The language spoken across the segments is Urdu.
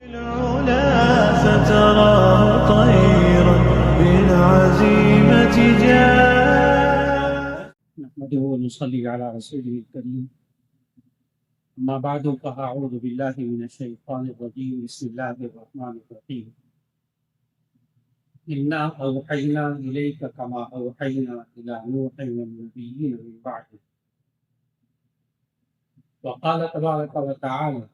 العلا فتراه طيرا بالعزيمة جاء. نحمده ونصلي على رسوله الكريم. أما بعد فأعوذ بالله من الشيطان الرجيم. بسم الله الرحمن الرحيم. إنا أوحينا إليك كما أوحينا إلى نوح والنبيين من بعده. وقال تبارك وتعالى: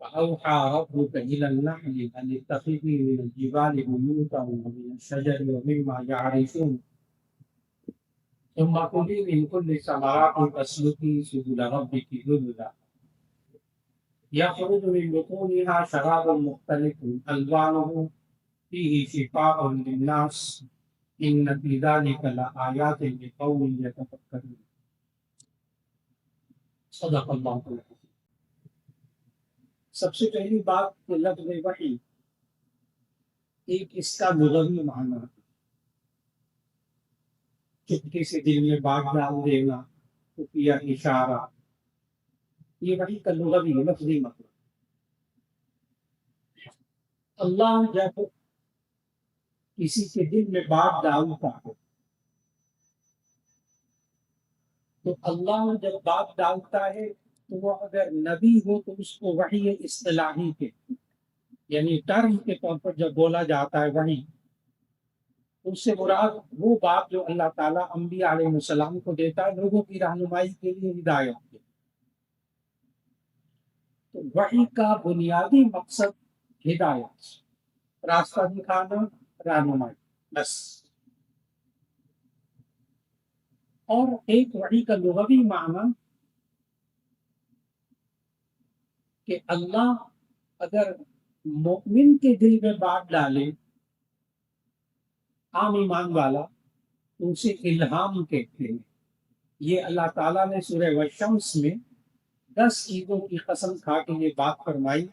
فأوحى ربك إلى النحل أن اتخذي من الجبال بيوتا ومن الشجر ومما يعرشون ثم كلي من كل الثمرات فاسلكي سبل ربك ذللا يخرج من بطونها شراب مختلف ألوانه فيه شفاء للناس إن في ذلك لآيات لقوم يتفكرون. صدق اللہ العظیم. سب سے پہلی بات کہ لفظ وحی ایک اس کا لغوی معنی ہے، چٹکی سے دل میں بات ڈال دینا، خفیہ اشارہ، یہ وحی کا لغوی لفظی مطلب. اللہ جب کسی کے دل میں بات ڈالتا ہے تو اللہ جب بات ڈالتا ہے تو وہ اگر نبی ہو تو اس کو وحی اصطلاحی کے یعنی ٹرم کے طور پر جب بولا جاتا ہے وحی، اس سے مراد وہ بات جو اللہ تعالیٰ انبیاء علیہ السلام کو دیتا ہے لوگوں کی رہنمائی کے لیے، ہدایت کے. تو وحی کا بنیادی مقصد ہدایت، راستہ دکھانا، رہنمائی، بس. اور ایک وحی کا لغوی معنی کہ اللہ اگر مومن کے دل میں بات ڈالے، عام ایمان والا، تو اسے الہام کہتے ہیں. یہ اللہ تعالیٰ نے سورہ والشمس میں 10 چیزوں کی قسم کھا کے یہ بات فرمائی: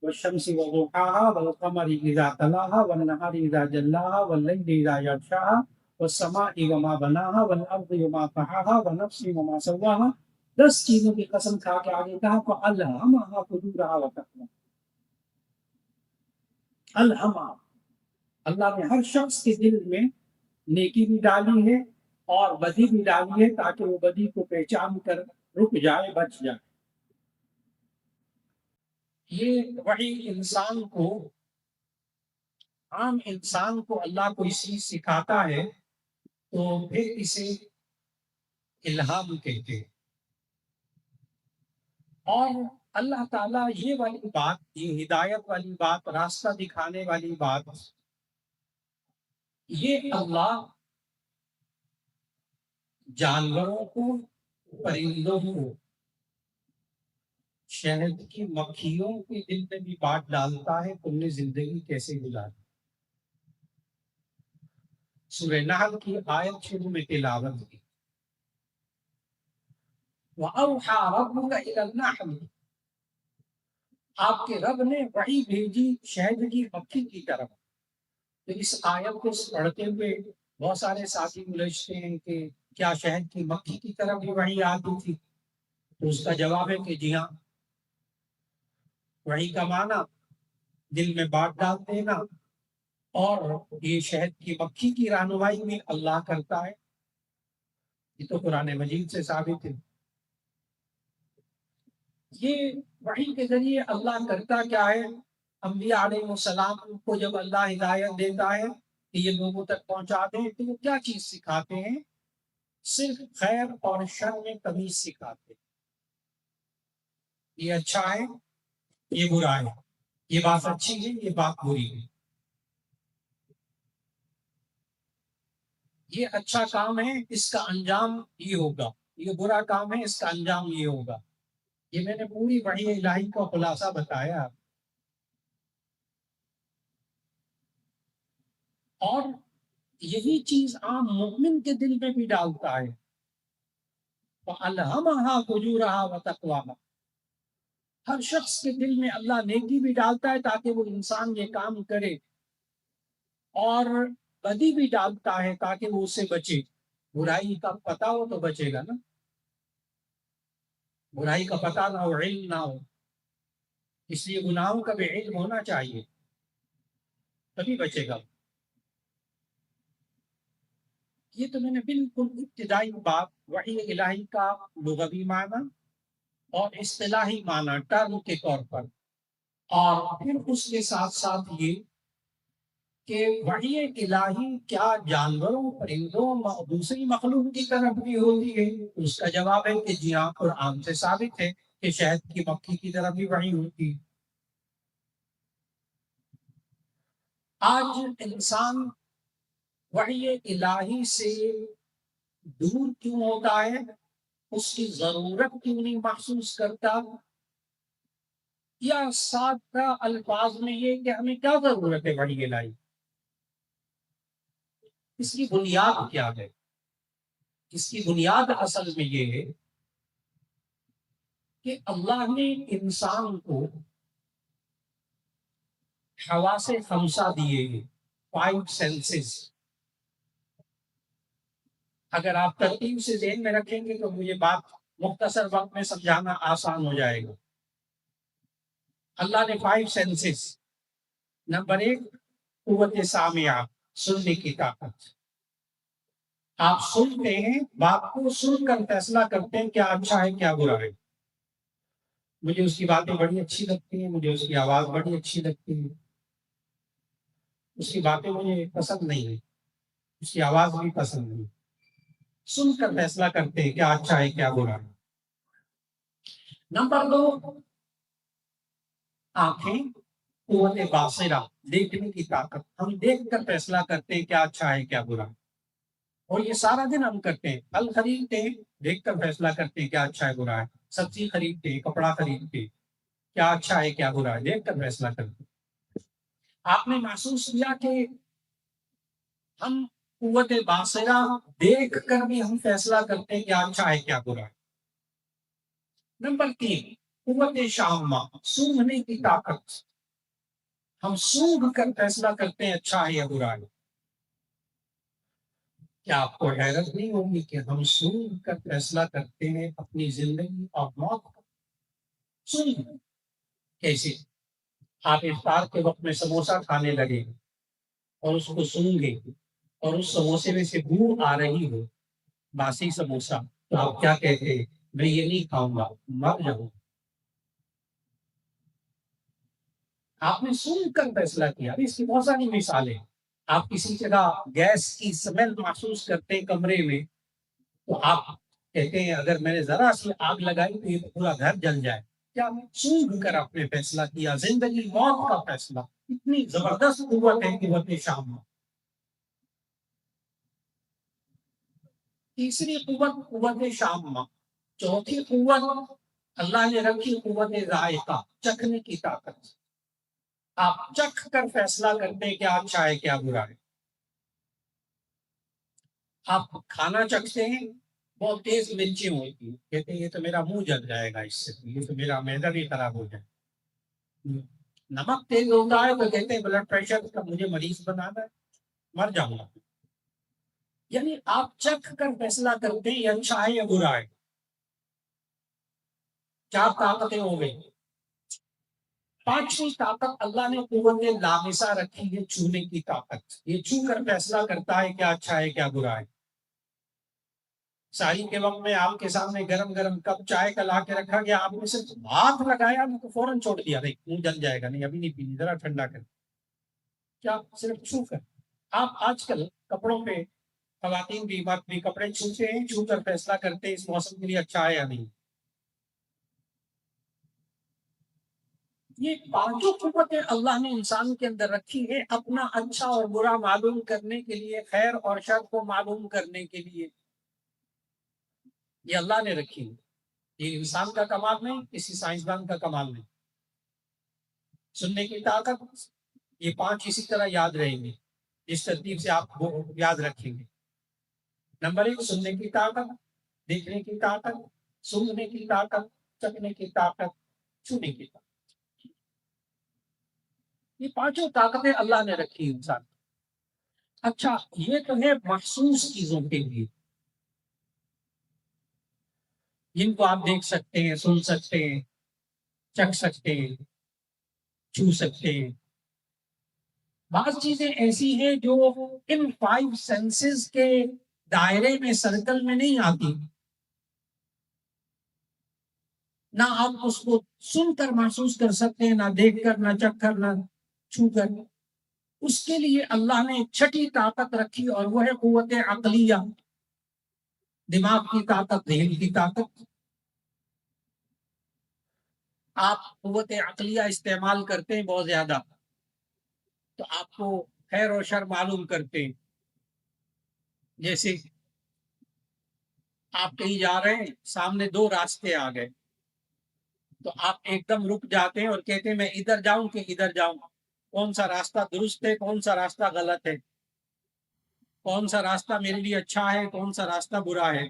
والشمس وضحاها والقمر اذا تلاها والنهار اذا جلاها والليل اذا يغشاها والسماء وما بناها والارض وما طحاها ونفس وما سواها. 10 چیزوں کی قسم کھا کے آگے کہا فَأَلْهَمَهَا فُجُورَهَا وَتَقْوَاهَا. الہما، اللہ نے ہر شخص کے دل میں نیکی بھی ڈالی ہے اور بدی بھی ڈالی ہے تاکہ وہ بدی کو پہچان کر رک جائے، بچ جائے. یہ وحی انسان کو، عام انسان کو اللہ کوئی چیز سکھاتا ہے تو پھر اسے الہام کہتے ہیں. اور اللہ تعالیٰ یہ والی بات، یہ ہدایت والی بات، راستہ دکھانے والی بات، یہ اللہ جانوروں کو، پرندوں کو، شہد کی مکھیوں کے دل میں بھی بات ڈالتا ہے تم نے زندگی کیسے گزاری. سورہ نحل کی آیت شروع میں تلاوت کی: وَأَوْحَى رَبُّكَ إِلَى النَّحْلِ. آپ کے رب نے وحی بھیجی شہد کی مکھی کی طرف. تو اس آیت کو پڑھتے ہوئے بہت سارے ساتھی الجھتے ہیں کہ کیا شہد کی مکھی کی طرف بھی وحی آتی تھی؟ تو اس کا جواب ہے کہ جی ہاں. وحی کا معنی دل میں بات ڈال دینا، اور یہ شہد کی مکھی کی رہنمائی میں اللہ کرتا ہے. یہ تو قرآن مجید سے ثابت ہے. یہ وحی کے ذریعے اللہ کرتا کیا ہے؟ انبیاء علیہ السلام کو جب اللہ ہدایت دیتا ہے کہ یہ لوگوں تک پہنچا دیں تو وہ کیا چیز سکھاتے ہیں؟ صرف خیر اور شر میں تمیز سکھاتے ہیں. یہ اچھا ہے، یہ برا ہے، یہ بات اچھی ہے، یہ بات بری ہے. یہ اچھا کام ہے، اس کا انجام یہ ہوگا، یہ برا کام ہے، اس کا انجام یہ ہوگا. یہ میں نے پوری وحی الہی کا خلاصہ بتایا. اور یہی چیز عام مومن کے دل میں بھی ڈالتا ہے. فَأَلْهَمَهَا فُجُورَهَا وَتَقْوَاهَا. ہر شخص کے دل میں اللہ نیکی بھی ڈالتا ہے تاکہ وہ انسان یہ کام کرے، اور بدی بھی ڈالتا ہے تاکہ وہ اسے بچے. برائی کا پتہ ہو تو بچے گا نا، برائی کا پتہ نہ ہو، علم نہ ہو اس لیے گناہوں کا بھی علم ہونا چاہیے، تبھی بچے گا۔ یہ تو میں نے بالکل ابتدائی بات وحی الہی کا لغوی معنی اور اصطلاحی معنی ٹرم کے طور پر، اور پھر اس کے ساتھ ساتھ یہ کہ وحی الہی کیا جانوروں، پرندوں، دوسری مخلوق کی طرف بھی ہوتی ہے؟ اس کا جواب ہے کہ جی ہاں، قرآن سے ثابت ہے کہ شہد کی مکھی کی طرف بھی وحی ہوتی ہے۔ آج انسان وحی الہی سے دور کیوں ہوتا ہے؟ اس کی ضرورت کیوں نہیں محسوس کرتا؟ یا سادہ الفاظ میں یہ کہ ہمیں کیا ضرورت ہے وحی الہی؟ اس کی بنیاد کیا ہے؟ اس کی بنیاد اصل میں یہ ہے کہ اللہ نے انسان کو حواس خمسہ دیے ہیں، 5 سینسز۔ اگر آپ ترتیب سے ذہن میں رکھیں گے تو مجھے بات مختصر وقت میں سمجھانا آسان ہو جائے گا۔ اللہ نے 5 سینسز، نمبر 1 قوت سامعہ، سننے کی طاقت۔ آپ سنتے ہیں، بات کو سن کر فیصلہ کرتے ہیں کیا اچھا ہے کیا برا ہے۔ مجھے اس کی باتیں بڑی اچھی لگتی ہیں، مجھے اس کی آواز بڑی اچھی لگتی ہے، اس کی باتیں مجھے پسند نہیں ہے، اس کی آواز بھی پسند نہیں۔ سن کر فیصلہ کرتے ہیں کیا اچھا ہے کیا برا ہے۔ نمبر 2 آنکھیں، قوت باصرہ، دیکھنے کی طاقت۔ ہم دیکھ کر فیصلہ کرتے ہیں کیا اچھا ہے کیا برا ہے، اور یہ سارا دن ہم کرتے ہیں۔ پھل خریدتے ہیں، دیکھ کر فیصلہ کرتے ہیں کیا اچھا ہے برا ہے۔ سبزی خریدتے ہیں، کپڑا خریدتے ہیں، کیا اچھا ہے کیا برا ہے، دیکھ کر فیصلہ کرتے ہیں۔ آپ نے محسوس کیا کہ ہم قوت باصرہ دیکھ کر بھی ہم فیصلہ کرتے ہیں کیا اچھا ہے کیا برا ہے۔ نمبر 3 قوت شامہ، سونگھنے کی طاقت۔ ہم سونگھ کر فیصلہ کرتے ہیں اچھا ہے یا برا ہے۔ کیا آپ کو حیرت نہیں ہوگی کہ ہم سونگھ کر فیصلہ کرتے ہیں اپنی زندگی اور موت کا؟ سونگھ کیسے؟ آپ افطار کے وقت میں سموسہ کھانے لگے اور اس کو سونگھے اور اس سموسے میں سے بو آ رہی ہو، باسی سموسہ، تو آپ کیا کہتے ہیں؟ میں یہ نہیں کھاؤں گا، مر جاؤں۔ آپ نے سن کر فیصلہ کیا۔ اس کی بہت ساری مثالیں۔ آپ کسی جگہ گیس کی سمیل محسوس کرتے ہیں کمرے میں، تو آپ کہتے ہیں اگر میں نے ذرا سی آگ لگائی تو یہ پورا گھر جل جائے۔ کیا سونگھ کر آپ نے فیصلہ کیا، زندگی موت کا فیصلہ۔ اتنی زبردست قوت ہے قوت شامہ۔ تیسری قوت قوت شامہ۔ چوتھی قوت اللہ نے رکھی قوت ذائقہ، چکھنے کی طاقت۔ آپ چکھ کر فیصلہ کرتے ہیں کیا اچھا ہے کیا برا ہے۔ آپ کھانا چکھتے ہیں، بہت تیز مرچیں ہوتی ہیں، کہتے ہیں یہ تو میرا منہ جل جائے گا، اس سے یہ تو میرا معدہ بھی خراب ہو جائے۔ نمک تیز ہوتا ہے تو کہتے ہیں بلڈ پریشر کا مجھے مریض بنانا ہے، مر جاؤں گا۔ یعنی آپ چکھ کر فیصلہ کرتے ہیں یہ اچھا ہے یا برا ہے۔ 4 طاقتیں ہو گئی۔ 5ویں طاقت اللہ نے قوت لامسہ رکھی ہے، چھونے کی طاقت۔ یہ چھو کر فیصلہ کرتا ہے کیا اچھا ہے کیا برا ہے۔ ساری کے وقت میں آپ کے سامنے گرم گرم کپ چائے کا لا کے رکھا گیا، آپ نے صرف ہاتھ لگایا تو فوراً چھوڑ دیا، نہیں منہ جل جائے گا، نہیں ابھی نہیں پینی، ذرا ٹھنڈا کر۔ کیا صرف چھو کر؟ آپ آج کل کپڑوں پہ، خواتین بھی مرد بھی کپڑے چھوتے ہیں، چھو کر فیصلہ کرتے ہیں اس موسم کے لیے اچھا ہے یا نہیں۔ یہ 5 قوتیں اللہ نے انسان کے اندر رکھی ہے اپنا اچھا اور برا معلوم کرنے کے لیے، خیر اور شر کو معلوم کرنے کے لیے۔ یہ اللہ نے رکھی ہے، یہ انسان کا کمال نہیں، کسی سائنسدان کا کمال نہیں۔ سننے کی طاقت، یہ 5 اسی طرح یاد رہیں گے جس ترتیب سے آپ وہ یاد رکھیں گے۔ نمبر 1 سننے کی طاقت، دیکھنے کی طاقت، سونگھنے کی طاقت، چکھنے کی طاقت، چھونے کی طاقت۔ یہ 5 طاقتیں اللہ نے رکھی انسان۔ اچھا یہ تو ہے محسوس چیزوں کے لیے، جن کو آپ دیکھ سکتے ہیں، سن سکتے ہیں، چکھ سکتے ہیں۔ چھو سکتے ہیں. بعض چیزیں ایسی ہیں جو ان 5 سینسز کے دائرے میں سرکل میں نہیں آتی. نہ آپ اس کو سن کر محسوس کر سکتے ہیں، نہ دیکھ کر، نہ چکھ کر، نہ چھو کر. اس کے لیے اللہ نے ایک چھٹی طاقت رکھی اور وہ ہے قوت عقلیہ، دماغ کی طاقت، ذہن کی طاقت. آپ قوت عقلیہ استعمال کرتے ہیں بہت زیادہ تو آپ کو خیر و شر معلوم کرتے ہیں. جیسے آپ کہیں جا رہے ہیں، سامنے 2 راستے آ گئے تو آپ ایک دم رک جاتے ہیں اور کہتے ہیں میں ادھر جاؤں کہ ادھر جاؤں، کون سا راستہ درست ہے، کون سا راستہ غلط ہے، کون سا راستہ میرے لیے اچھا ہے، کون سا راستہ برا ہے.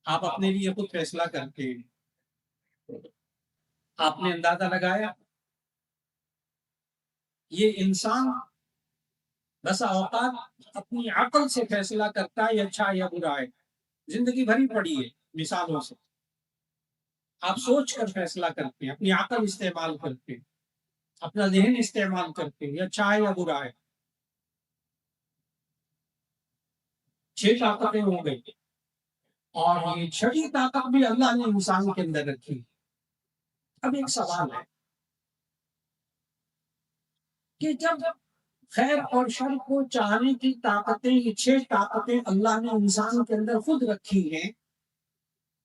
آپ اپنے لیے خود فیصلہ کرتے ہیں. آپ نے اندازہ لگایا یہ انسان بسا اوقات اپنی عقل سے فیصلہ کرتا ہے یہ اچھا یا برا ہے. زندگی بھری پڑی ہے مثالوں سے. آپ سوچ کر فیصلہ کرتے ہیں، اپنی عقل استعمال کرتے ہیں، اپنا ذہن استعمال کرتے ہیں یہ اچھا ہے یا برا ہے. 6 طاقتیں ہو گئی اور یہ چھٹی طاقت بھی اللہ نے انسان کے اندر رکھی. اب ایک سوال ہے کہ جب خیر اور شر کو چاہنے کی طاقتیں، یہ 6 طاقتیں اللہ نے انسان کے اندر خود رکھی ہیں،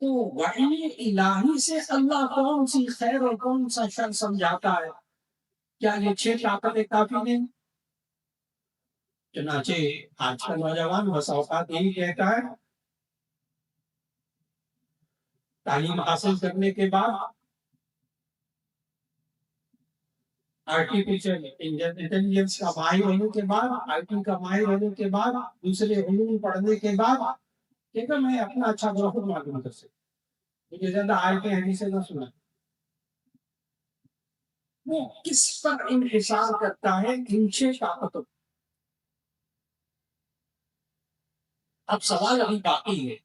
تو وحی الہی سے اللہ کون سی خیر اور کون سا شر سمجھاتا ہے؟ کیا یہ 6 طاقتیں کافی نہیں؟ چنانچہ آج کا نوجوان بس اوقات یہی کہتا ہے تعلیم حاصل کرنے کے بعد، آرٹیفیشل انٹیلیجنس کا ماہر ہونے کے بعد، آئی ٹی کا ماہر ہونے کے بعد، دوسرے علوم پڑھنے کے بعد کہ میں اپنا اچھا برا خود معلوم کر سکتا. مجھے زیادہ آیتیں حدیثیں نہ سنا. وہ کس پر انحصار کرتا ہے؟ ان 6 طاقتوں. اب سوال ابھی باقی ہے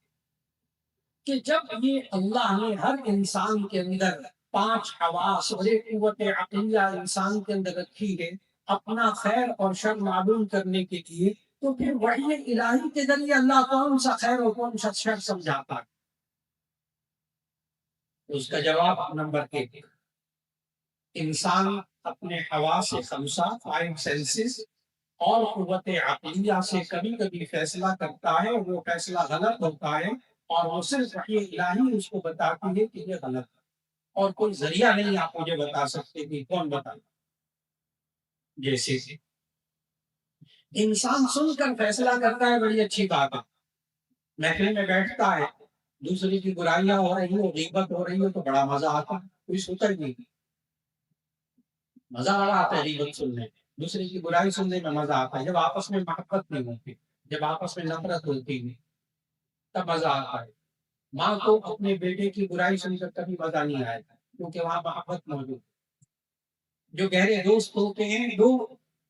کہ جب یہ اللہ نے ہر انسان کے اندر 5 حواس اور ایک قوت عقلیہ انسان کے اندر رکھی ہے اپنا خیر اور شر معلوم کرنے کے لیے، تو پھر وحی الہی کے ذریعے اللہ کون سا خیر اور کون سا شر سمجھاتا ہے؟ اس کا جواب نمبر 1، انسان اپنے حواس 5 5 سینسز اور قوت عقلیہ سے کبھی کبھی فیصلہ کرتا ہے، وہ فیصلہ غلط ہوتا ہے اور وہ صرف وحی الہی اس کو بتاتی ہے کہ یہ غلط ہے، اور کوئی ذریعہ نہیں آپ مجھے بتا سکتے کہ کون بتائے. جیسے انسان سن کر فیصلہ کرتا ہے، بڑی اچھی بات ہے. محفل میں بیٹھتا ہے، دوسرے کی برائیاں ہو رہی ہو، غیبت ہو رہی ہو تو بڑا مزہ آتا ہے. کوئی سوچا ہی نہیں، مزہ بڑا آتا ہے غیبت سننے میں، دوسرے کی برائی سننے میں مزہ آتا ہے. جب آپس میں محبت نہیں ہوتی، جب آپس میں نفرت ہوتی ہے تب مزہ آتا ہے. ماں کو اپنے بیٹے کی برائی سن کر کبھی مزہ نہیں آیا کیونکہ وہاں محبت موجود ہے. جو گہرے دوست ہوتے ہیں دو،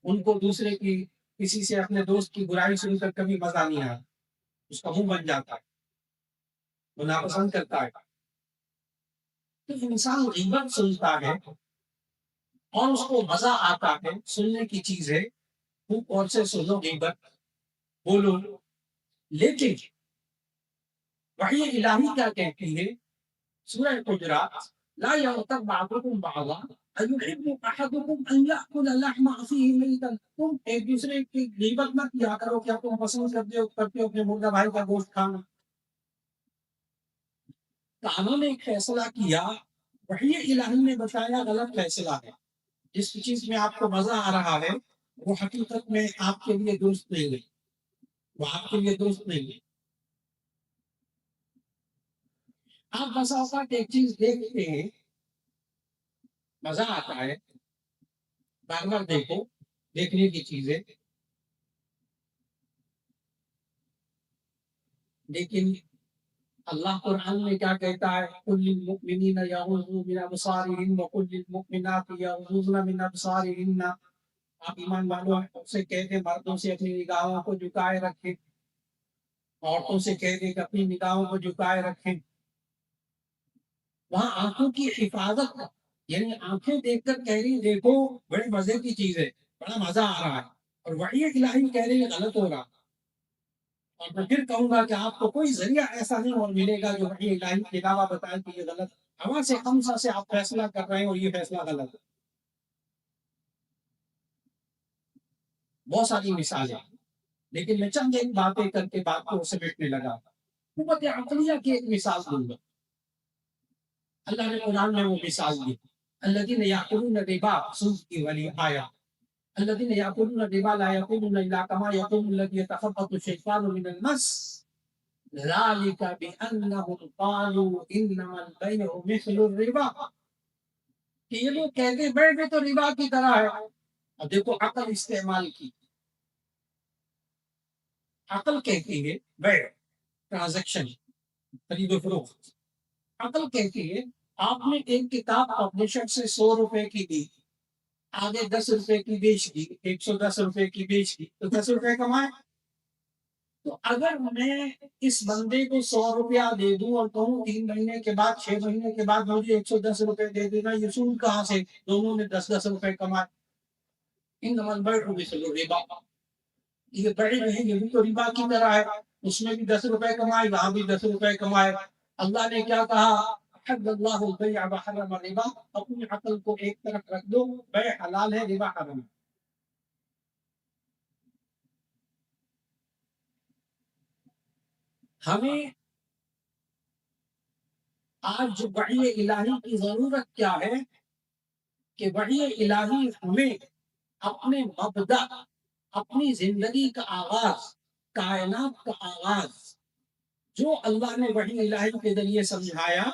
ان کو دوسرے کی کسی سے اپنے دوست کی برائی سن کر کبھی مزہ نہیں آیا، اس کا منہ بن جاتا ہے، وہ ناپسند کرتا ہے. تو انسان غیبت سنتا ہے اور اس کو مزہ آتا ہے، سننے کی چیز ہے، خوب اور سے سنو غیبت، بولو. لیکن وحی الہی کیا کہتی ہے؟ سورہ حجرات، لا یغتب بعضکم بعضا ایحب احدکم ان یاکل لحم اخیہ میتا. تم ایک دوسرے کی غیبت مت کیا کرو، کیا تم پسند کرتے ہو اپنے مردہ بھائی کا گوشت کھانا؟ کانوں نے ایک فیصلہ کیا، وحی الہی نے بتایا غلط فیصلہ ہے. جس چیز میں آپ کو مزہ آ رہا ہے وہ حقیقت میں آپ کے لیے درست نہیں ہے، وہ آپ کے لیے درست نہیں ہے. آپ بسا اوقات ایک چیز دیکھتے ہیں، مزہ آتا ہے، بار بار دیکھو، دیکھنے کی چیز ہے، لیکن اللہ قرآن میں کیا کہتا ہے؟ قل للمؤمنین یغضوا من ابصارہم وقل للمؤمنات یغضضن من ابصارہن. آپ ایمان والوں سے کہہ دیں مردوں سے اپنی نگاہوں کو جھکائے رکھیں، عورتوں سے کہہ دیں کہ اپنی نگاہوں کو جھکائے رکھیں. وہاں آنکھوں کی حفاظت یعنی آنکھیں دیکھ کر کہہ رہی دیکھو بڑے مزے کی چیز ہے، بڑا مزہ آ رہا ہے، اور وحی الہی کہہ رہی ہے غلط ہو رہا۔ اور میں پھر کہوں گا کہ آپ کو کوئی ذریعہ ایسا نہیں اور ملے گا جو وحی الہی کے علاوہ بتائے کہ یہ غلط ہے۔ ہوا سے خمسہ سے آپ فیصلہ کر رہے ہیں اور یہ فیصلہ غلط ہے۔ بہت ساری مثالیں، لیکن میں چند ایک باتیں کر کے بات کو سمیٹنے لگا۔ قوت عقلیہ کی ایک مثال دوں گا۔ اللہ نے قرآن میں وہ مثال دی، الذین یأکلون الربا، سود کی والی آیا، الذین یأکلون الربا لا یقومون الا کما یقوم الذی یتخبطہ الشیطان من المس ذلک بأنہم قالوا انما البیع مثل الربا، کہ یہ لوگ کہتے ہیں بیع بھی تو ربا کی طرح ہے۔ اب دیکھو عقل استعمال کی، عقل کہتی ہے بیع ٹرانزیکشن، خرید و فروخت، عقل کہتی ہے آپ نے ایک کتاب پبلشر سے 100 روپے کی دی، آگے 10 روپے کی بیچ دی، 110 روپے کی بیچ دی، تو 10 روپے کمائے۔ تو اگر میں اس بندے کو 100 روپیہ دے دوں اور کہوں 3 مہینے کے بعد 6 مہینے کے بعد مجھے 110 روپے دے دینا، یہ سود کہاں سے؟ دونوں نے 10 10 روپے کمائے۔ انما البیع مثل الربا، یہ بڑی نہیں، یہ بھی تو ربا کی طرح ہے، اس میں بھی 10 روپے کمائے، یہاں بھی 10 روپے کمائے۔ اللہ نے کیا کہا؟ حد اللہ البیع وحرم الربا، اپنی عقل کو ایک طرف رکھ دو، بیع حلال ہے، ربا حرام ہے۔ ہمیں آج وحی الہی کی ضرورت کیا ہے کہ وحی الہی ہمیں اپنے مبدأ، اپنی زندگی کا آغاز، کائنات کا آغاز، جو اللہ نے وحی الہی کے ذریعے سمجھایا،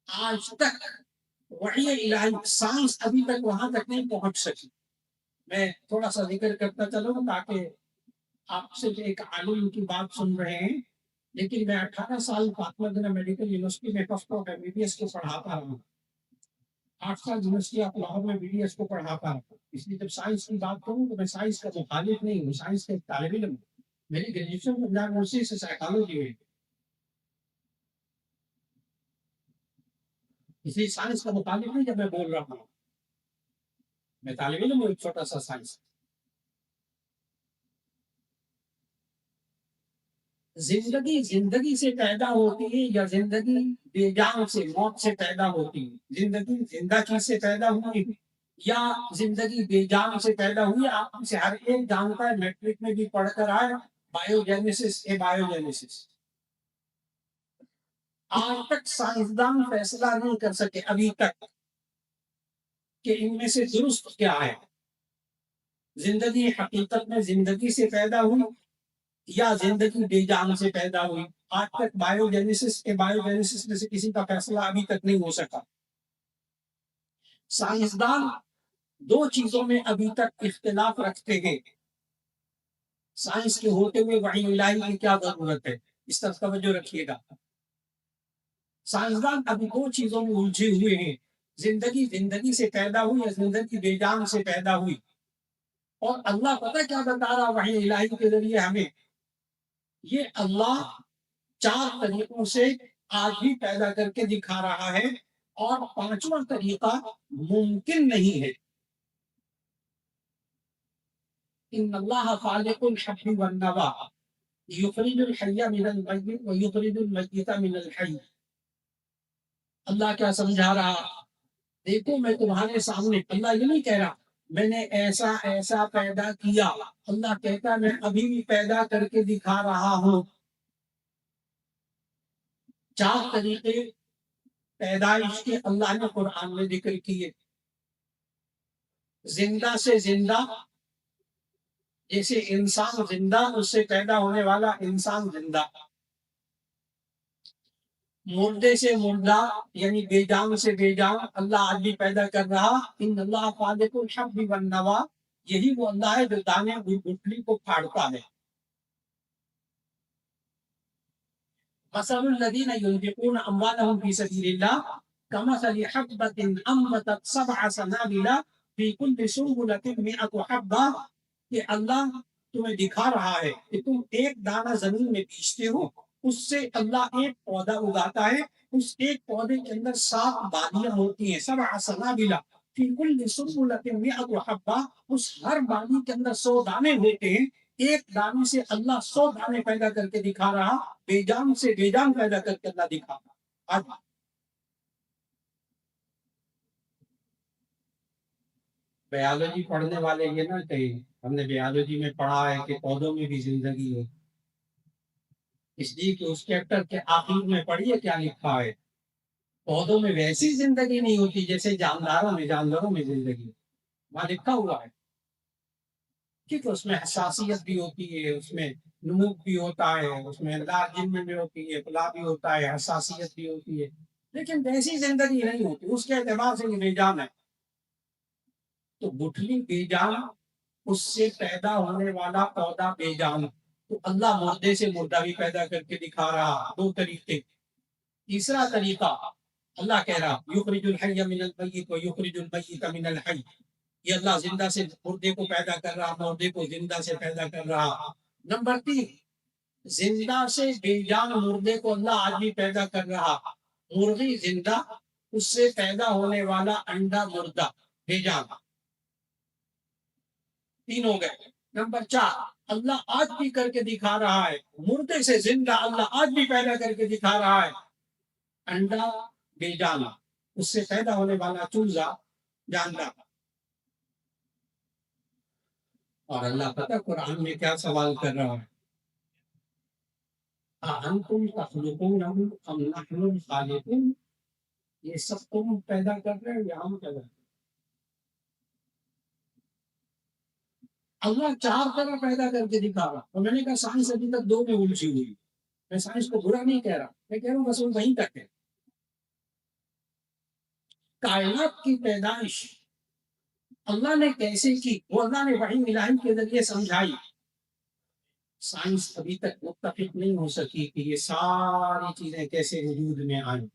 آج تک وحی الہی سائنس ابھی تک وہاں تک نہیں پہنچ سکی۔ میں تھوڑا سا ذکر کرتا چلوں تاکہ آپ صرف ایک عالم کی بات سن رہے ہیں، لیکن میں 18 سال فاطمہ جنہ میڈیکل یونیورسٹی میں فسٹ آف MBBS کو پڑھاتا رہا ہوں، 8 سال یونیورسٹی آف لاہور میں BDS کو پڑھاتا رہا۔ اس لیے جب سائنس کی بات کروں تو میں سائنس کا مخالف نہیں ہوں، سائنس کا ایک طالب علم ہوں۔ میری گریجویشن پنجاب یونیورسٹی سے سائیکالوجی ہوئی، اس لیے سائنس کا مخالف نہیں جب میں بول رہا ہوں، میں طالب علم ہوں ایک چھوٹا سا سائنس۔ زندگی زندگی سے پیدا ہوتی ہے یا زندگی بے جان سے، موت سے پیدا ہوتی ہے؟ زندگی زندہ چیز سے پیدا ہوئی یا زندگی بے جان سے پیدا ہوئی؟ آپ میں سے ہر ایک جانتا ہے، میٹرک میں بھی پڑھ کر آئے، بایوجینیسس اے بایوجینیسس۔ آج تک سائنسدان فیصلہ نہیں کر سکے ابھی تک کہ ان میں سے درست کیا ہے، زندگی حقیقت میں زندگی سے پیدا ہوئی یا زندگی بے جان سے پیدا ہوئی۔ آج تک بایوجینیسس کے بایوجینیسس میں سے کسی کا فیصلہ ابھی تک نہیں ہو سکا۔ سائنسدان 2 چیزوں میں ابھی تک اختلاف رکھتے ہیں۔ سائنس کے ہوتے ہوئے وحی الہی کی کیا ضرورت ہے؟ اس طرف توجہ رکھیے گا۔ سائنسدان ابھی 2 چیزوں میں الجھے ہوئے ہیں، زندگی زندگی سے پیدا ہوئی یا زندگی بے جان سے پیدا ہوئی۔ اور اللہ پتہ کیا بتا رہا وحی الہی کے ذریعے ہمیں؟ یہ اللہ 4 طریقوں سے آج بھی پیدا کر کے دکھا رہا ہے، اور 5واں طریقہ ممکن نہیں ہے۔ ان اللہ خالق الحب والنوى یخرج الحی من المیت ویخرج المیت من الحی۔ اللہ کیا سمجھا رہا؟ دیکھو میں تمہارے سامنے، اللہ یہ نہیں کہہ رہا میں نے ایسا ایسا پیدا کیا، اللہ کہتا میں ابھی بھی پیدا کر کے دکھا رہا ہوں۔ 4 طریقے پیدائش کے اللہ نے قرآن میں ذکر کیے۔ زندہ سے زندہ، جیسے انسان زندہ، اس سے پیدا ہونے والا انسان زندہ۔ مردے سے مردہ یعنی بے جان سے بے جان، اللہ آج بھی پیدا کر رہا۔ ان اللہ خالق الحب والنوى، یہی وہ اللہ ہے جو دانے گٹھلی کو پھاڑتا ہے۔ مثل الذین ينفقون اموالهم في سبيل الله كمثل حبة انبتت 7 سنابل في كل سنبلة 100 حبة، کہ اللہ تمہیں دکھا رہا ہے کہ تم ایک دانہ زمین میں بیچتے ہو، اس سے اللہ ایک پودا اگاتا ہے، اس ایک پودے کے اندر 7 بالیاں ہوتی ہیں، 7 سنابل فی کل سنبلۃ مئۃ حبہ، اس ہر بالی کے اندر 100 دانے ہوتے ہیں، ایک دانے سے اللہ 100 دانے پیدا کر کے دکھا رہا، بے جان سے بے جان پیدا کر کے اللہ دکھا رہا۔ آج بیالوجی پڑھنے والے یہ نہ کہیں ہم نے بیالوجی میں پڑھا ہے کہ پودوں میں بھی زندگی ہے، اس لیے کہ اس چیپٹر کے آخر میں پڑھیے کیا لکھا ہے، پودوں میں ویسی زندگی نہیں ہوتی جیسے جانوروں میں زندگی ہے، وہاں لکھا ہوا ہے، ٹھیک ہے، اس میں حساسیت بھی ہوتی ہے، اس میں نمو بھی ہوتا ہے، اس میں جن بھی ہوتی ہے، پلا بھی ہوتا ہے، حساسیت بھی ہوتی ہے، لیکن ویسی زندگی نہیں ہوتی، اس کے اعتبار سے یہ بے جان ہے۔ تو گٹھلی بے جان، اس سے پیدا ہونے والا پودا بے جان، تو اللہ مردے سے مردہ بھی پیدا کر کے دکھا رہا، 2 طریقے۔ تیسرا طریقہ اللہ کہہ رہا یخرج الحی من المیت و یخرج المیت من الحی، یہ اللہ زندہ سے مردے کو پیدا کر رہا، مردے کو زندہ سے پیدا کر رہا۔ نمبر 3، زندہ سے بے جان مردے کو اللہ آج بھی پیدا کر رہا، مرغی زندہ، اس سے پیدا ہونے والا انڈا مردہ بے جان، 3 ہو گئے۔ نمبر 4، اللہ آج بھی کر کے دکھا رہا ہے، مردے سے زندہ اللہ آج بھی پیدا کر کے دکھا رہا ہے، انڈا بے جانا، اس سے پیدا ہونے والا چوزا جاندار۔ اور اللہ پتہ قرآن میں کیا سوال کر رہا ہے، أَأَنْتُمْ تَخْلُقُونَهُ أَمْ نَحْنُ الْخَالِقُونَ، یہ سب تم پیدا کر رہے ہو یا ہم پیدا کر رہے ہیں؟ اللہ 4 طرح پیدا کر کے دکھا رہا، اور میں نے کہا سائنس ابھی تک 2 میں الجھی ہوئی، میں سائنس کو برا نہیں کہہ رہا، میں کہہ رہا ہوں بس وہ وہیں تک ہے۔ کائنات کی پیدائش اللہ نے کیسے کی، وہ اللہ نے وحی الہی کے ذریعے سمجھائی، سائنس ابھی تک متفق نہیں ہو سکی کہ یہ ساری چیزیں کیسے وجود میں آئیں۔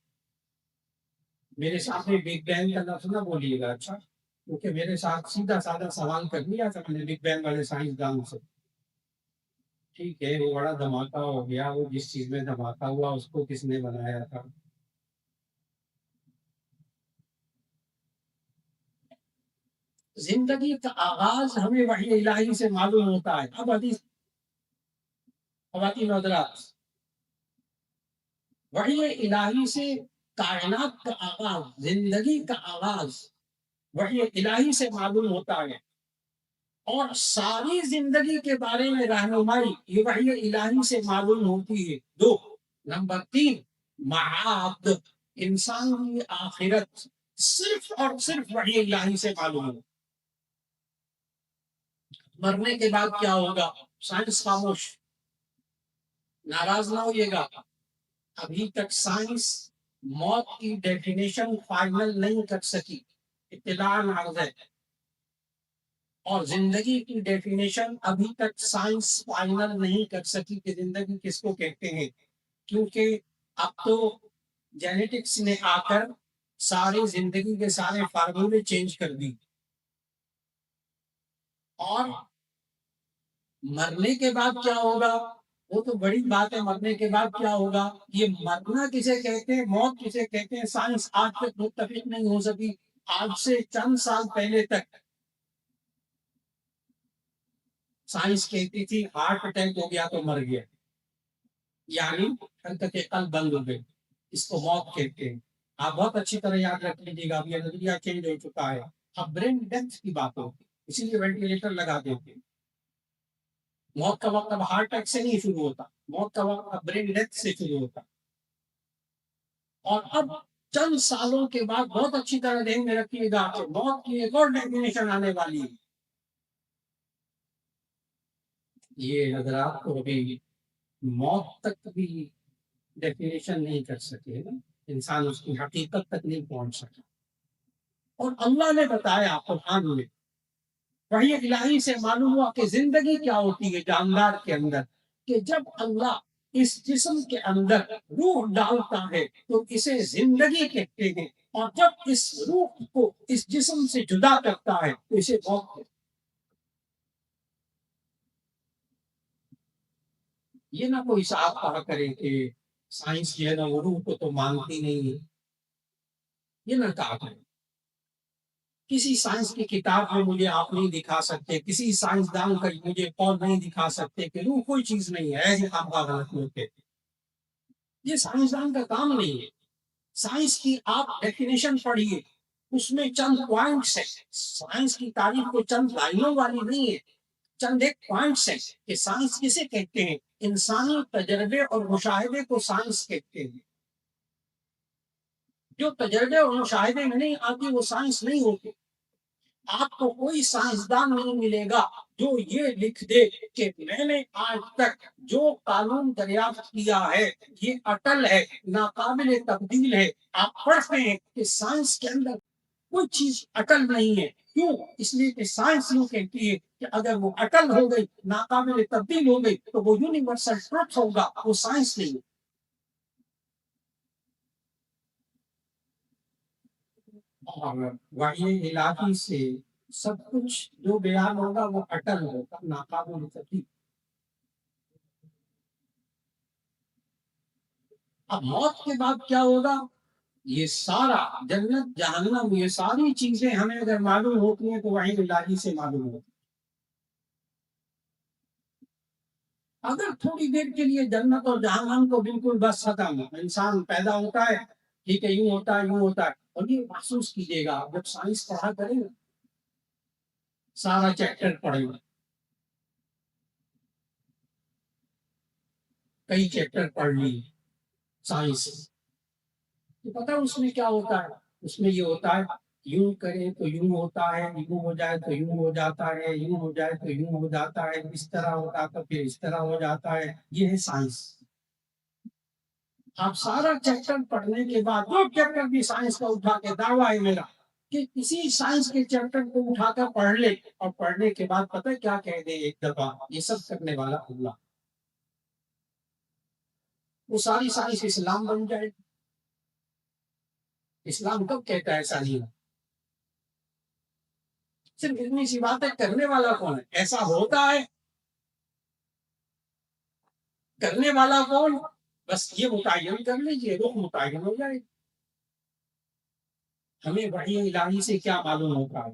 میرے سامنے بگ بینگ کا لفظ نہ بولیے گا، اچھا، کیونکہ میرے ساتھ سیدھا سادہ سوال کر لیا تھا میں نے بگ بینگ والے سائنسدان سے، ٹھیک ہے وہ بڑا دھماکہ ہو گیا، وہ جس چیز میں دھماکہ ہوا اس کو کس نے بنایا تھا؟ زندگی کا آغاز ہمیں وحی الہی سے معلوم ہوتا ہے۔ اب حدیث خواتین و حضرات، وحی الہی سے کائنات کا آغاز، زندگی کا آغاز وحی الہی سے معلوم ہوتا ہے، اور ساری زندگی کے بارے میں رہنمائی یہ وحی الہی سے معلوم ہوتی ہے۔ 2، نمبر 3، معاد، انسان کی آخرت صرف اور صرف وحی الہی سے معلوم ہے۔ مرنے کے بعد کیا ہوگا؟ سائنس خاموش، ناراض نہ ہوئیے گا، ابھی تک سائنس موت کی ڈیفینیشن فائنل نہیں کر سکی، اطلاع عرض ہے، اور زندگی کی ڈیفینیشن ابھی تک سائنس فائنل نہیں کر سکی کہ زندگی کس کو کہتے ہیں، کیونکہ اب تو جینیٹکس نے آ کر ساری زندگی کے سارے فارمولے چینج کر دی، اور مرنے کے بعد کیا ہوگا وہ تو بڑی بات ہے، مرنے کے بعد کیا ہوگا، یہ مرنا کسے کہتے ہیں، موت کسے کہتے ہیں، سائنس آج تک متفق نہیں ہو سکی۔ آج سے چند سال پہلے تک سائنس کہتی تھی ہارٹ اٹیک ہو گیا تو مر گیا، یعنی حرکت قلب بند ہو گئی، اس کو موت کہتے ہیں۔ آپ بہت اچھی طرح یاد رکھ لیجیے گا، اب یہ نظریہ چینج ہو چکا ہے، اب برین ڈیتھ کی بات ہوتی، اسی لیے وینٹیلیٹر لگا دیتے ہیں۔ موت کا وقت اب ہارٹ اٹیک سے نہیں شروع ہوتا، موت کا وقت اب برین ڈیتھ سے شروع ہوتا، اور اب چند سالوں کے بعد بہت اچھی طرح ذہن میں رکھیے گا کہ موت کی ایک اور ڈیفینیشن آنے والی ہے۔ یہ حضرات کو ابھی موت تک بھی ڈیفینیشن نہیں کر سکے نا، انسان اس کی حقیقت تک نہیں پہنچ سکا، اور اللہ نے بتایا قرآن میں، وحی الہی سے معلوم ہوا کہ زندگی کیا ہوتی ہے جاندار کے اندر، کہ جب اللہ اس جسم کے اندر روح ڈالتا ہے تو اسے زندگی کہتے ہیں، اور جب اس روح کو اس جسم سے جدا کرتا ہے تو اسے موت کہتے ہیں۔ یہ نہ کوئی صاحب کہا کرے کہ سائنس جو ہے نا وہ روح کو تو مانتی نہیں ہے، یہ ناکام ہے۔ کسی سائنس کی کتاب میں مجھے آپ نہیں دکھا سکتے، کسی سائنسدان کا مجھے قول نہیں دکھا سکتے کہ روح کوئی چیز نہیں ہے، ایسے آپ کا غلط ہوتے، یہ سائنسدان کا کام نہیں ہے۔ سائنس کی آپ ڈیفینیشن پڑھیے، اس میں چند پوائنٹس ہیں، سائنس کی تعریف کو چند لائنوں والی نہیں ہے، چند ایک پوائنٹس ہیں کہ سائنس کسے کہتے ہیں۔ انسانی تجربے اور مشاہدے کو سائنس کہتے ہیں۔ جو تجربے اور مشاہدے میں نہیں آتی وہ سائنس نہیں ہوتی۔ آپ کو کوئی سائنسدان نہیں ملے گا جو یہ لکھ دے کہ میں نے آج تک جو قانون دریافت کیا ہے یہ اٹل ہے، ناقابل تبدیل ہے۔ آپ پڑھتے ہیں کہ سائنس کے اندر کوئی چیز اٹل نہیں ہے، کیوں؟ اس لیے کہ سائنس یوں کہتی ہے کہ اگر وہ اٹل ہو گئی، ناقابل تبدیل ہو گئی تو وہ یونیورسل ٹروتھ ہوگا، وہ سائنس نہیں ہے۔ اور وحی الہی سے سب کچھ جو بیان ہوگا وہ اٹل ہوگا، ناقابل تبدیل۔ اب موت کے بعد کیا ہوگا؟ یہ سارا جنت جہنم یہ ساری چیزیں ہمیں اگر معلوم ہوتی ہیں تو وحی الہی سے معلوم ہوتی ہیں۔ اگر تھوڑی دیر کے لیے جنت اور جہنم کو بالکل بس ختم، انسان پیدا ہوتا ہے، ٹھیک ہے، یوں ہوتا ہے یوں ہوتا ہے، اور یہ محسوس کیجیے گا جب سائنس پڑھا کرے گا، سارا چیپٹر پڑھے گا، کئی چیپٹر پڑھ لی سائنس، تو پتا اس میں کیا ہوتا ہے؟ اس میں یہ ہوتا ہے یوں کرے تو یوں ہوتا ہے، یوں ہو جائے تو یوں ہو جاتا ہے، یوں ہو جائے تو یوں ہو جاتا ہے، اس طرح ہوتا تو پھر اس طرح ہو جاتا ہے، یہ ہے سائنس۔ آپ سارا چیپٹر پڑھنے کے بعد وہ چیپٹر بھی سائنس کا اٹھا کے دعویٰ ہے میرا کہ کسی سائنس کے چیپٹر کو اٹھا کر پڑھ لے، اور پڑھنے کے بعد پتہ کیا کہہ دے ایک دفعہ، یہ سب کرنے والا اللہ، وہ ساری سائنس اسلام بن جائے۔ اسلام کب کہتا ہے ایسا نہیں؟ صرف اتنی سی باتیں کرنے والا کون ہے؟ ایسا ہوتا ہے کرنے والا کون؟ بس یہ متعین کر لیجیے، رخ متعین ہو جائے۔ ہمیں وحی الہی سے کیا معلوم ہوتا ہے؟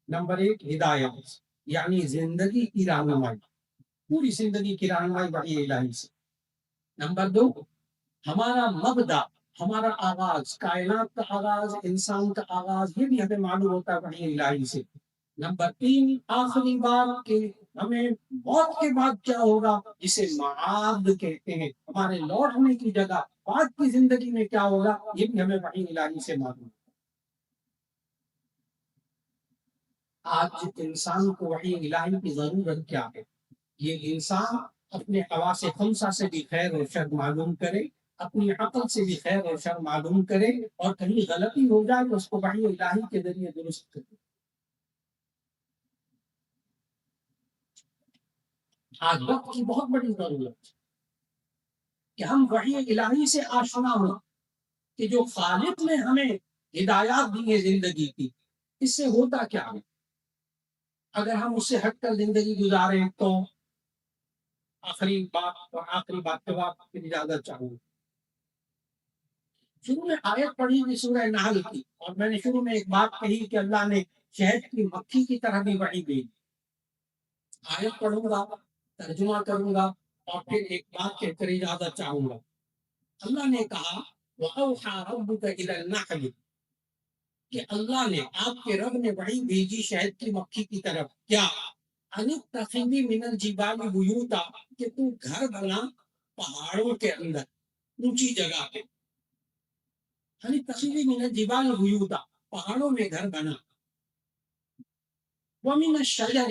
نمبر ایک، ہدایت، یعنی زندگی کی رہنمائی، پوری زندگی کی رہنمائی وحی الہی سے۔ نمبر دو، ہمارا مبدا، ہمارا آغاز، کائنات کا آغاز، انسان کا آغاز، یہ بھی ہمیں معلوم ہوتا ہے وحی الہی سے۔ نمبر تین، آخری بات کہ ہمیں موت کے بعد کیا ہوگا، جسے معاد کہتے ہیں، ہمارے لوٹنے کی جگہ، بعد کی زندگی میں کیا ہوگا، یہ بھی ہمیں وحی الہی سے معلوم ہے۔ آج انسان کو وحی الہی کی ضرورت کیا ہے؟ یہ انسان اپنے حواس خمسہ سے بھی خیر اور شر معلوم کرے، اپنی عقل سے بھی خیر اور شر معلوم کرے، اور کہیں غلطی ہو جائے تو اس کو وحی الہی کے ذریعے درست کرے۔ آج وقت کی بہت بڑی ضرورت ہے کہ ہم وحی الہی سے آشنا ہوں کہ جو خالق نے ہمیں ہدایات دی ہے زندگی کی، اس سے ہوتا کیا ہے۔ اگر ہم اس سے ہٹ کر زندگی گزاریں تو آخری بات کے بعد پھر اجازت چاہوں گا۔ شروع میں آیت پڑھی تھی سورہ نحل کی، اور میں نے شروع میں ایک بات کہی کہ اللہ نے شہد کی مکھی کی طرح بھی وحی دی۔ آیت پڑھوں گا، ترجمہ کروں گا، اور پھر ایک بات کہہ کر اجازت چاہوں گا۔ اللہ نے کہا وَأَوْحَىٰ رَبُّكَ إِلَى النَّحْلِ، کہ اللہ نے، آپ کے رب نے وحی بھیجی شہد کی مکھی کی طرف، کیا؟ ان اتخذی من الجبال بیوتا، کہ تو گھر بنا پہاڑوں کے اندر، اونچی جگہ پہ۔ ان اتخذی من الجبال بیوتا، پہاڑوں میں گھر بنا، ومن الشجر،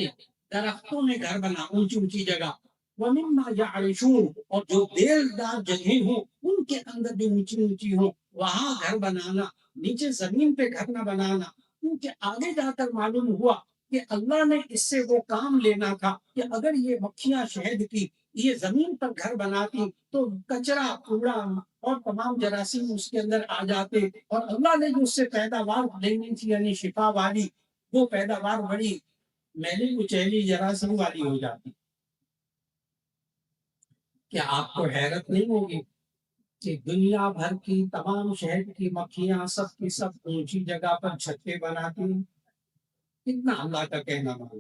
درختوں میں گھر بنا، اونچی اونچی جگہ، ومما یعرشون، اور جو دیردار جگہیں ہوں ان کے اندر بھی اونچی اونچی ہوں، وہاں گھر بنانا، نیچے زمین پہ گھر نہ بنانا، کیونکہ آگے جا کر معلوم ہوا کہ اللہ نے اس سے وہ کام لینا تھا کہ اگر یہ مکھیاں شہد کی یہ زمین پر گھر بناتی تو کچرا کوڑا اور تمام جراثیم اس کے اندر آ جاتے، اور اللہ نے جو اس سے پیداوار لینی تھی یعنی شفا والی، وہ پیداوار بڑی میلی کچیلی جراثیم والی ہو جاتی۔ کیا آپ کو حیرت نہیں ہوگی کہ دنیا بھر کی تمام شہد کی مکھیاں سب کی سب اونچی جگہ پر چھتے بناتی ہیں. کتنا اللہ کا کہنا مانو.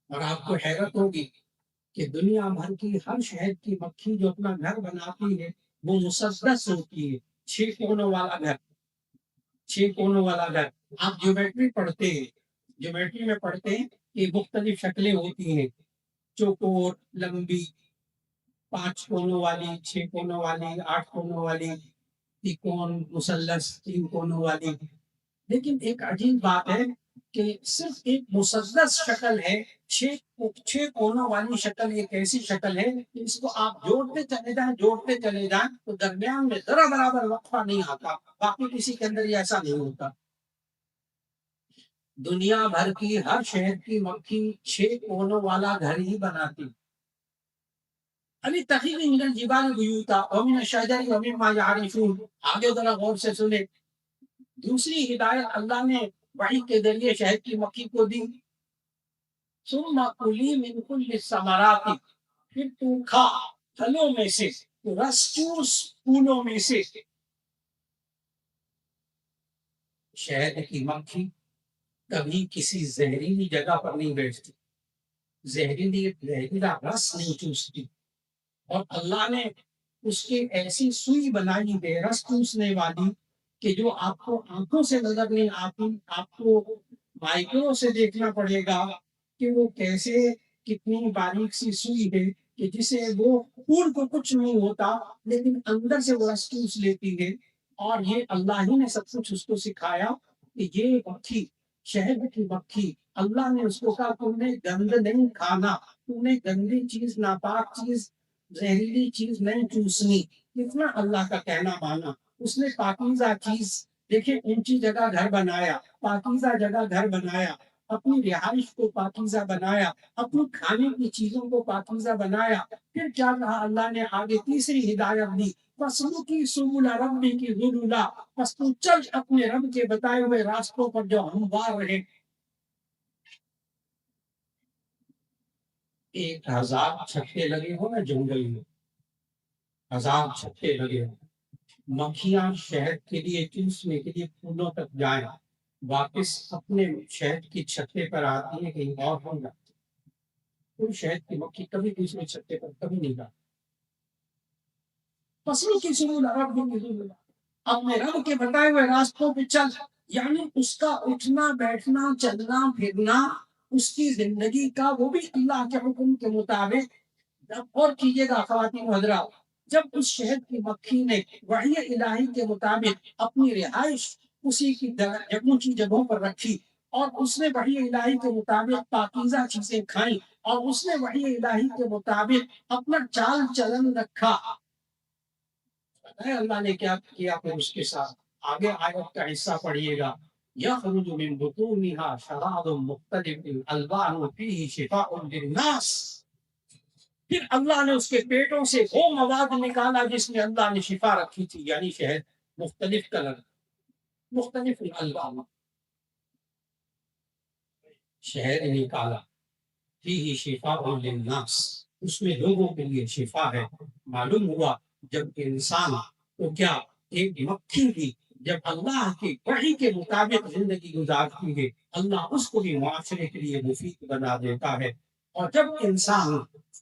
اور آپ کو حیرت ہوگی کہ دنیا بھر کی ہر شہد کی مکھی جو اپنا گھر بناتی ہے وہ مسدس ہوتی ہے. 6 کونوں والا گھر. 6 کونوں والا گھر. آپ جیومیٹری پڑھتے ہیں, جیومیٹری میں پڑھتے ہیں کہ مختلف شکلیں ہوتی ہیں, چوکور, لمبی, 5 کونوں والی, 6 کونوں والی, 8 کونوں والی, تریکون, مثلث, 3 کونوں والی. لیکن ایک عجیب بات ہے کہ صرف ایک مسدس شکل ہے. 6 کونوں والی شکل ایک ایسی شکل ہے کہ اس کو آپ جوڑتے چلے جائیں, جوڑتے چلے جائیں تو درمیان میں ذرا برابر وقفہ نہیں آتا. باقی کسی کے اندر یہ ایسا نہیں ہوتا. دنیا بھر کی ہر شہر کی مکھی 6 کونوں والا گھر ہی بناتی. علی تخیل من الجبال بیوتا ومن الشجر ومما يعرشون. آگے ذرا غور سے سنے. دوسری ہدایت اللہ نے وحی کے ذریعے شہد کی مکھی کو دی. ثم کلی من کل الثمرات. پھر تو کھا پھلوں میں سے, رس چوس پھولوں میں سے. شہد کی مکھی کبھی کسی زہریلی جگہ پر نہیں بیٹھتی, زہریلا رس نہیں چوستی. اور اللہ نے اس کے ایسی سوئی بنائی ہے رس چوسنے والی کہ جو آپ کو آنکھوں سے نظر نہیں آتی. آپ کو مائکرو سے دیکھنا پڑے گا کہ وہ کیسے, کتنی باریک سی سوئی ہے کہ جسے وہ پھول کو کچھ نہیں ہوتا لیکن اندر سے وہ رس چوس لیتی ہے. اور یہ اللہ ہی نے سب کچھ اس کو سکھایا کہ یہ مکھی, شہد کی مکھی, اللہ نے اس کو کہا تم نے گند نہیں کھانا, تم نے گندی چیز, ناپاک چیز, زہریلی چیز نہیں چوسنی. کتنا اللہ کا کہنا مانا. اس نے پاکیزہ چیز, دیکھیں اونچی جگہ گھر بنایا, پاکیزہ جگہ گھر بنایا, اپنی رہائش کو پاکیزہ بنایا, اپنی کھانے کی چیزوں کو پاکیزہ بنایا. پھر کیا کہا اللہ نے آگے, تیسری ہدایت دی, فَاسْلُكِي سُبُلَ رَبِّكِ ذُلُلًا. بس تو چل اپنے رب کے بتائے ہوئے راستوں پر جو ہموار رہے. 1000 چھکے لگے ہو نا جنگل میں, 1000 چھکے لگے ہو, مکھیاں شہد کے لیے چوسنے کے لیے پھولوں تک جائیں, واپس اپنے شہد کی چھتے پر آتی ہے, کہیں اور ہو جاتی. کوئی شہد کی مکھی کبھی دوسرے چھتے پر کبھی نہیں جاتی. فصلوں کی سنو اپنے رب کے بتائے ہوئے راستوں پہ چل. یعنی اس کا اٹھنا بیٹھنا چلنا پھرنا, اس کی زندگی کا وہ بھی اللہ کے حکم کے مطابق. اور کیجیے گا خواتین حضرات, جب اس شہد کی مکھی نے وحی الہی کے مطابق اپنی رہائش اسی کی اونچی جگہوں پر رکھی, اور اس نے وحی الہی کے مطابق پاکیزہ چیزیں کھائیں, اور اس نے وحی الہی کے مطابق اپنا چال چلن رکھا, اللہ نے کیا کیا پھر اس کے ساتھ. آگے آیت کا حصہ پڑھیے گا. یخرج من بطونها شراب مختلف الوان فیہ شفاء للناس. پھر اللہ نے اس کے پیٹوں سے وہ مواد نکالا جس میں اللہ نے شفا رکھی تھی, یعنی شہد, مختلف کلر, مختلف الوان. شہد نکالا, فیہ شفاء للناس, اس میں لوگوں کے لیے شفا ہے. معلوم ہوا جب انسان تو کیا ایک مکھی بھی جب اللہ کی وحی کے مطابق زندگی گزارتی ہے, اللہ اس کو بھی معاشرے کے لیے مفید بنا دیتا ہے. اور جب انسان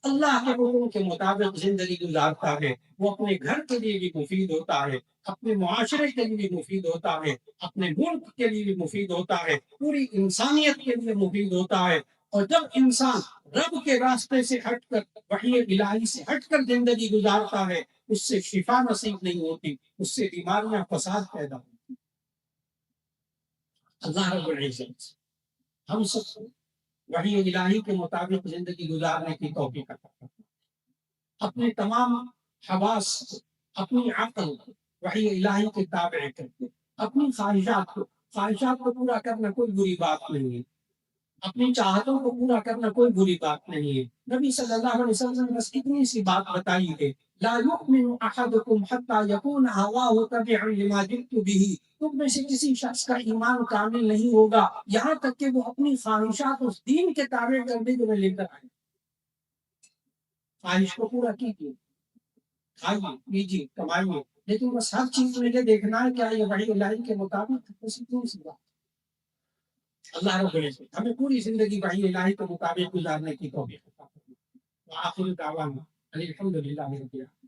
اللہ کے حکم کے مطابق زندگی گزارتا ہے, وہ اپنے گھر کے لیے بھی مفید ہوتا ہے, اپنے معاشرے کے لیے بھی مفید ہوتا ہے, اپنے ملک کے لیے بھی مفید ہوتا ہے, پوری انسانیت کے لیے مفید ہوتا ہے. اور جب انسان رب کے راستے سے ہٹ کر, وحی الہی سے ہٹ کر زندگی گزارتا ہے, اس سے شفا نصیب نہیں ہوتی, اس سے بیماریاں فساد پیدا ہوتی. اللہ رب العزت ہم سب کو وحی الہی کے مطابق زندگی گزارنے کی توفیق عطا فرمائے. اپنے تمام حواس, اپنی عقل وحی الہی کے تابع کرتے, اپنی خواہشات کو پورا کرنا کوئی بری بات نہیں ہے, اپنی چاہتوں کو پورا کرنا کوئی بری بات نہیں ہے. نبی صلی اللہ علیہ وسلم نے بس اتنی سی بات بتائی ہے, لا یؤمن احدکم حتی یکون ہواہ تبعا لما جئت بہ. تم میں سے کسی شخص کا ایمان کامل نہیں ہوگا یہاں تک کہ وہ اپنی خواہشات اس دین کے تابع کر دے جو میں لے کر آیا. خواہش کو پورا کیجیے, کھائیے پیجیے کمائیے، لیکن بس ہر چیز میں یہ دیکھنا ہے کیا یہ وحی الہی کے مطابق ہے، اسی کون سی بات۔ اللہ رب العزت ہمیں پوری زندگی وحی الہی کے مطابق گزارنے کی توفیق عطا فرمائے۔ وآخر دعوانا الحمد للہ رب العالمین۔